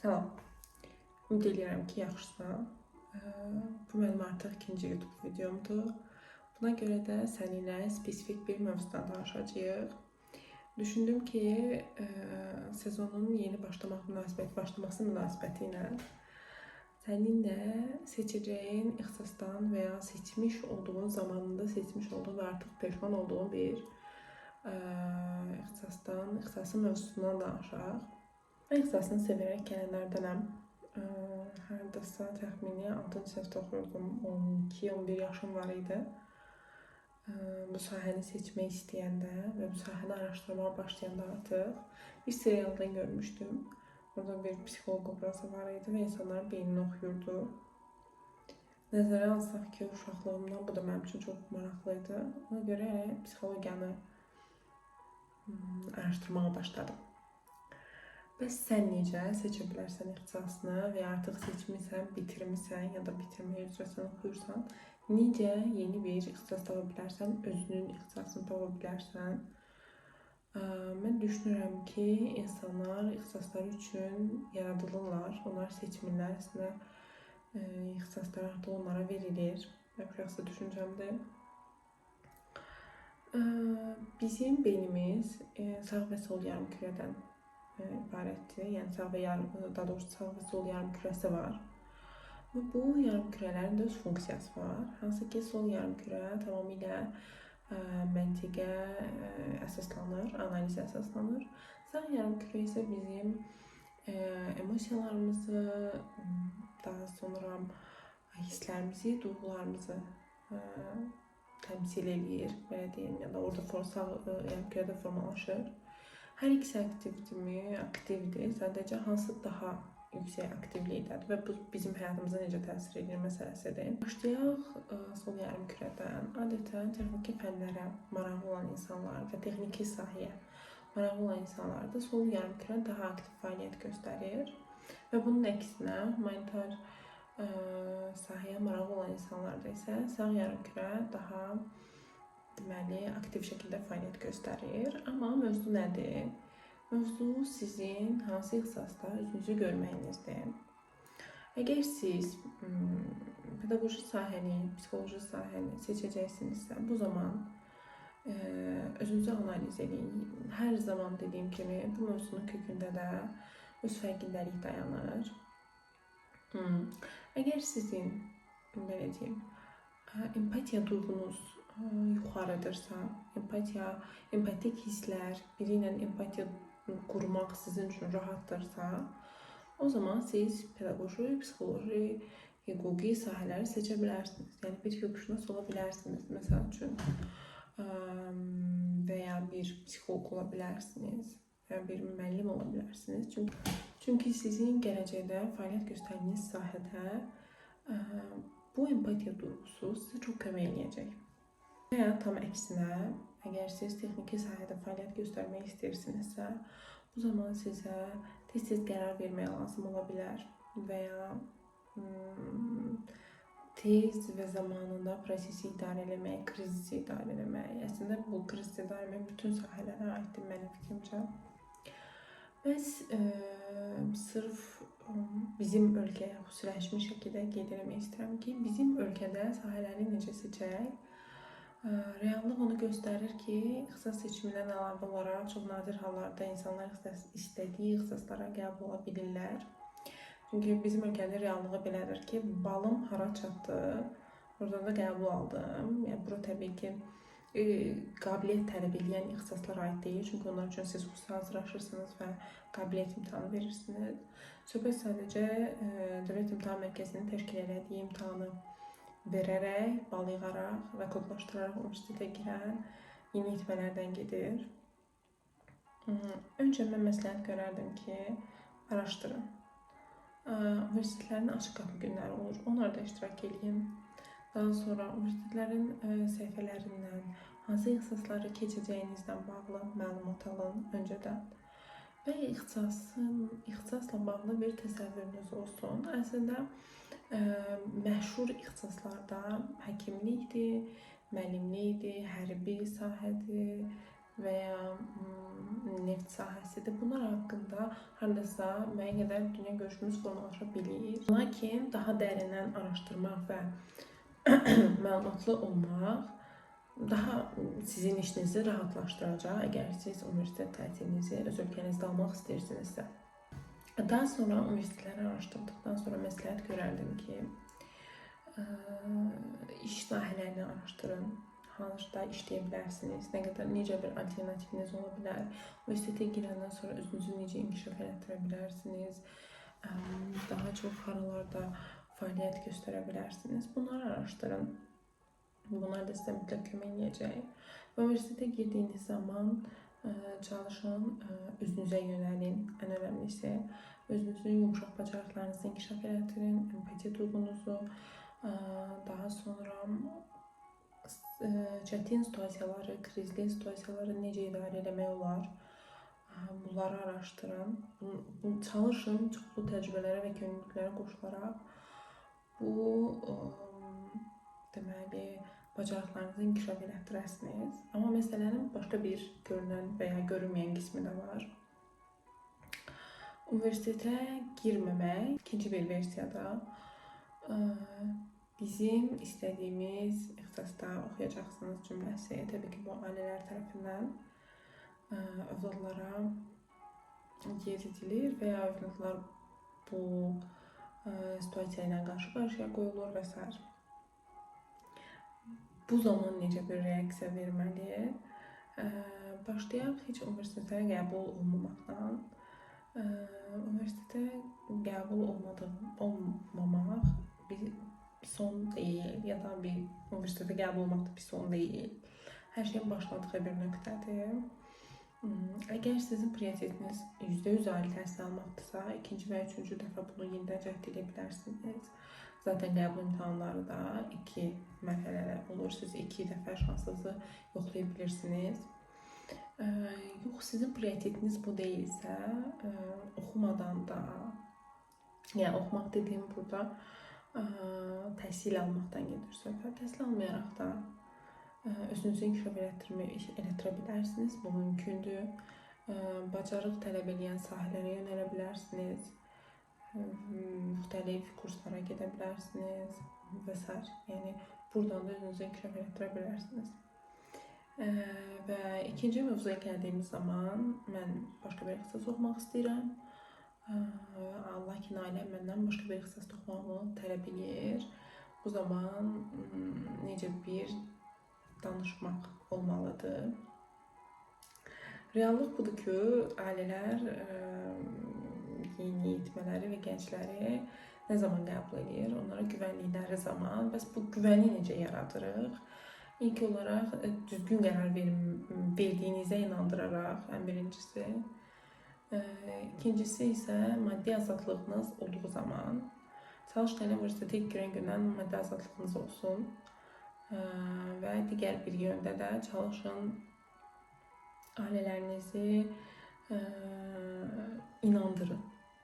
Salam. Ümid edirəm ki, yaxşısan. Bu mənim artıq ikinci YouTube videomdur. Buna görə də səninlə spesifik bir mövzudan danışacağıq. Düşündüm ki, sezonun yeni başlaması münasibəti ilə səninlə seçəcəyin ixtisasdan və ya seçmiş olduğun zamanında seçmiş olduğun və artıq peşman olduğun bir ixtisasın mövzusundan danışaq. Mən ixtisasını sevərək gələnlərdənəm. Hərdəsə təxmini 6-cı sinifdə oxuyordum, 12-11 yaşım var idi. Bu sahəni seçmək istəyəndə və bu sahəni araşdırmağa başlayanda artıq bir serialdan görmüşdüm. Orada bir psixoloq obrazı var idi və insanların beynini oxuyurdu. Nəzərə alsaq ki, uşaqlığımdan bu da mənim üçün çox maraqlı idi. Ona görə psixologiyanı araşdırmağa başladım. Bəs sən necə seçə bilərsən ixtisasını və ya artıq seçmisən, bitirmisən ya da bitirməyə üzrəsən, oxuyursan, necə yeni bir ixtisas tapa bilərsən, özünün ixtisasını tapa bilərsən? Mən düşünürəm ki, insanlar ixtisasları üçün yaradılırlar, onlar seçmirlər, əslində ixtisaslar artıq onlara verilir. Mənim şəxsi düşüncəmdir. Bizim beynimiz sağ və sol yarımkürədən ibarətdir. Yəni sağ və sol yarımkürəsi var. Və bu yarımkürələrin də öz funksiyası var. Hansı ki, sol yarımkürə tamamilə məntiqə əsaslanır, analizə əsaslanır. Sağ yarımkürə isə bizim emosiyalarımızı, daha sonra hisslərimizi, duyğularımızı təmsil edir, belə deyim, ya da orada sağ yarımkürədə formalaşır. Hər ikisi aktivdir. Sadəcə hansı daha yüksək aktivlikdədir və bu bizim həyatımıza necə təsir edir məsələsidir. Başlayaq sol yarımkürədən. Adətən texniki fənlərə maraqlı olan insanlar və texniki sahəyə maraqlı olan insanlarda sol yarımkürə daha aktiv fəaliyyət göstərir və bunun əksinə humanitar sahəyə maraqlı olan insanlarda isə sağ yarımkürə daha aktiv şəkildə fəaliyyət göstərir. Amma mövzu nədir? Mövzu sizin hansı ixtisasda özünüzü görməyinizdir. Əgər siz pedaqoji sahəni, psixoloji sahəni seçəcəksinizsə, bu zaman özünüzü analiz edin. Hər zaman dediyim kimi, bu mövzunun kökündə də öz fərqindəlik dayanır. Əgər sizin, belə deyim, empatiya duyğunuz yuxarıdırsa, empatik hisslər, biri ilə empatiya qurmaq sizin üçün rahatdırsa, o zaman siz pedaqoji, psixoloji, hüquqi sahələri seçə bilərsiniz. Yəni bir hüquqşünas ola bilərsiniz, məsəl üçün, və ya bir psixoloq ola bilərsiniz, və ya bir müəllim ola bilərsiniz. Çünki sizin gələcəkdə fəaliyyət göstərdiyiniz sahədə bu empatiya duyğusu sizə çox kömək edəcək. Və ya tam əksinə, əgər siz texniki sahədə fəaliyyət göstərmək istəyirsinizsə, bu zaman sizə tez-tez qərar vermək lazım ola bilər və ya tez və zamanında prosesi idarə eləmək, krizisi idarə eləmək. Əslində bu krizisi idarə eləmək bütün sahələrə aiddir mənim fikrimcə. Bəs sırf bizim ölkəyə xüsusiləşmiş şəkildə qeyd eləmək istəyirəm ki, bizim ölkədə sahələri necə seçək? Reallıq onu göstərir ki, ixtisas seçimindən əlavə olaraq çox nadir hallarda insanlar istədiyi ixtisaslara qəbul ola bilirlər. Çünki bizim ölkənin reallığı belədir ki, balım hara çatdı, oradan da qəbul aldım. Yəni, bura təbii ki, qabiliyyət tələb edən ixtisaslara aid deyil. Çünki onlar üçün siz xüsusi hazırlaşırsınız və qabiliyyət imtahanı verirsiniz. Söhbət sadəcə Dövlət İmtahan Mərkəzinin təşkil elədiyi imtahanı verərək, bal yığaraq və kodlaşdıraraq universitetə girən yeniyetmələrdən gedir. Öncə mən məsləhət görərdim ki, araşdırın. Universitetlərin açıq qapı günləri olur, onlarda iştirak edin. Daha sonra universitetlərin səhifələrindən hansı ixtisasları keçəcəyinizdən bağlı məlumat alın öncədən. Və ixtisasla bağlı bir təsəvvürünüz olsun. Əslində, məşhur ixtisaslarda həkimlikdir, müəllimlikdir, hərbi sahədir, və ya neft sahəsidir. Bunlar haqqında hardasa müəyyən qədər dünya görüşümüz formalaşa bilir. Lakin daha dərindən araşdırmaq və məlumatlı olmaq daha sizin işinizi rahatlaşdıracaq, əgər siz universitet təhsilinizi öz ölkənizdə almaq istəyirsinizsə. Daha sonra universitetləri araşdırdıqdan sonra məsləhət görərdim ki, iş sahələrini araşdırın. Hansı işləyə bilərsiniz, necə bir alternativiniz ola bilər, universitetə girəndən sonra özünüzü necə inkişaf etdirə bilərsiniz, daha çox haralarda fəaliyyət göstərə bilərsiniz. Bunları araşdırın. Bunlar da sizə mütləq kömək edəcək. Universitetə girdiyiniz zaman çalışın, özünüzə yönəlin. Ən önəmlisi, özünüzün yumşaq bacarıqlarınızı inkişaf etdirin, empatiya duyğunuzu, daha sonra çətin situasiyaları, krizli situasiyaları necə idarə etmək olar, bunları araşdırın. Çalışın, çoxlu təcrübələrə və könüllülüklərə qoşularaq bu deməli bacarıqlarınızı inkişaf etdirəsiniz. Amma məsələnin başqa bir görünən və ya görünməyən qismi də var. Universitetə girməmək ikinci bir versiyada bizim istədiyimiz ixtisasda oxuyacaqsınız cümləsi. Təbii ki, bu ailələr tərəfindən övladlara yeridilir və ya övladlar bu situasiya ilə qarşı-qarşıya qoyulur və s. Bu zaman necə bir reaksiya verməli? Başlayaq heç universitetə qəbul olmamaqdan. Universitetə qəbul olmamaq bir son deyil, ya da bir universitetə qəbul olmaq da bir son deyil. Hər şeyin başladığı bir nöqtədir. Əgər sizin prioritetiniz %100 ali təhsil almaqdırsa, ikinci və üçüncü dəfə bunu yenidən cəhd edə bilərsiniz. Zaten qəbul imtahanları da 2 mərhələlə olur. Siz 2 dəfə şansınızı yoxlaya bilirsiniz. Yox, sizin prioritetiniz bu deyilsə, oxumadan da, yəni oxumaq dediyim burada təhsil almaqdan gedir söhbət. Təhsil almayaraq da özünüzü inkişaf etdirə bilərsiniz. Bu mümkündür. Bacarıq tələb edən sahələrə yönələ bilərsiniz. Müxtəlif kurslara gedə bilərsiniz və s. Yəni buradan da özünüzü inkişaf etdirə bilərsiniz. Və ikinci mövzuya gəldiyimiz zaman mən başqa bir ixtisas oxumaq istəyirəm. Lakin ailəm məndən başqa bir ixtisasda oxumağımı tələb edir. Bu zaman necə bir danışmaq olmalıdır. Reallıq budur ki, ailələr yeniyetmələri və gəncləri nə zaman qəbul edir? Onlara güvəndikləri zaman. Bəs bu güvəni necə yaradırıq? İlk olaraq düzgün qərar verdiyinizə inandıraraq, ən birincisi. İkincisi isə maddi azadlığınız olduğu zaman. Çalışın elə universitetə girən gündən maddi azadlığınız olsun. Və digər bir yöndə də çalışın ailələrinizi inandırın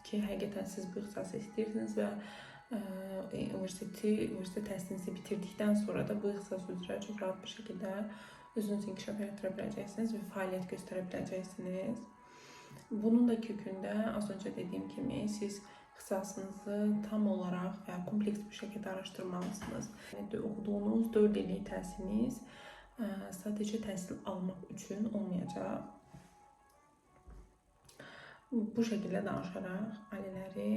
ki, həqiqətən siz bu ixtisası istəyirsiniz və universitet təhsilinizi bitirdikdən sonra da bu ixtisas üzrə çox rahat bir şəkildə özünüzü inkişaf etdirə biləcəksiniz və fəaliyyət göstərə biləcəksiniz. Bunun da kökündə az öncə dediyim kimi siz ixtisasınızı tam olaraq və kompleks bir şəkildə araşdırmalısınız. Oxuduğunuz 4 illik təhsiliniz sadəcə təhsil almaq üçün olmayacaq. Bu şəkildə danışaraq ailələri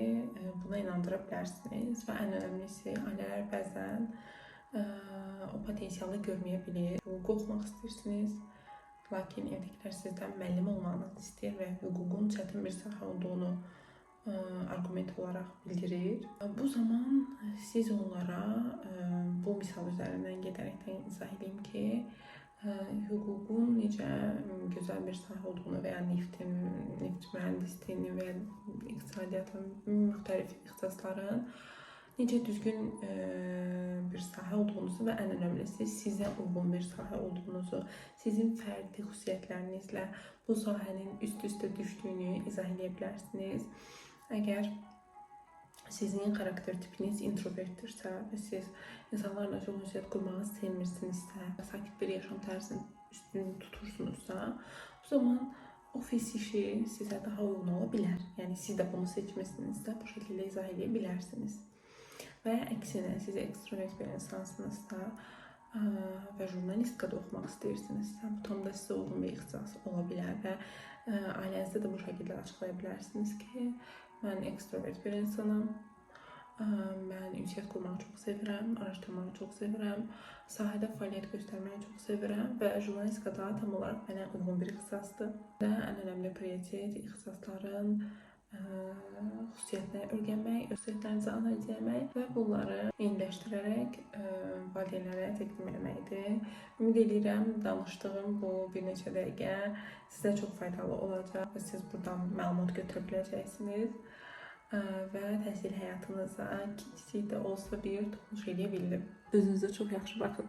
buna inandıra bilərsiniz və ən önəmlisi ailələr bəzən o potensialı görməyə bilir. Hüquq oxumaq istəyirsiniz, lakin evdəkilər sizdən müəllim olmağınızı istəyir və hüququn çətin bir sahə olduğunu arqument olaraq bildirir. Bu zaman siz onlara bu misal üzərindən gedərəkdən izah edeyim ki, hüququn necə gözəl bir sahə olduğunu və ya neft mühəndisliyi və ya iqtisadiyyatın, müxtəlif ixtisasların necə düzgün bir sahə olduğunuzu və ən önəmlisi sizə uyğun bir sahə olduğunuzu, sizin fərdi xüsusiyyətlərinizlə bu sahənin üst-üstə düşdüyünü izah edə bilərsiniz. Əgər sizin xarakter tipiniz introvertdirsə və siz insanlarla çox ünsiyyət qurmağı sevmirsinizsə, sakit bir yaşam tərzini üstünü tutursunuzsa, o zaman ofis işi size daha uygun olabilir. Yani siz de bunu seçmişsinizsə bu şekilde izah edebilirsiniz. Veya aksine siz ekstrovert bir insansınızsa ve jurnalistika da okumak istəyirsinizsə, bu tam da size uygun bir ixtisas olabilir ve ailənizdə de bu şekilde açıklayabilirsiniz ki, ben ekstrovert bir insanım. Ben ünsiyyət qurmağı çox sevirəm, araşdırmağı çox sevirəm, sahədə fəaliyyət göstərməyi çox sevirəm və jurnalistika da tam olaraq mənə uyğun bir ixtisasdır. Və ən önəmli prioritet ixtisasların xüsusiyyətlərini öyrənmək, xüsusiyyətlərinizi analiz etmək və bunları eyniləşdirərək valideynlərə təqdim etməkdir. Ümid edirəm danışdığım bu bir neçə dəqiqə sizə çox faydalı olacaq və siz buradan məlumat götürə biləcəksiniz. Və təhsil həyatınıza kiçik də olsa bir toxunuş edə bildim. Özünüzə çox yaxşı baxın.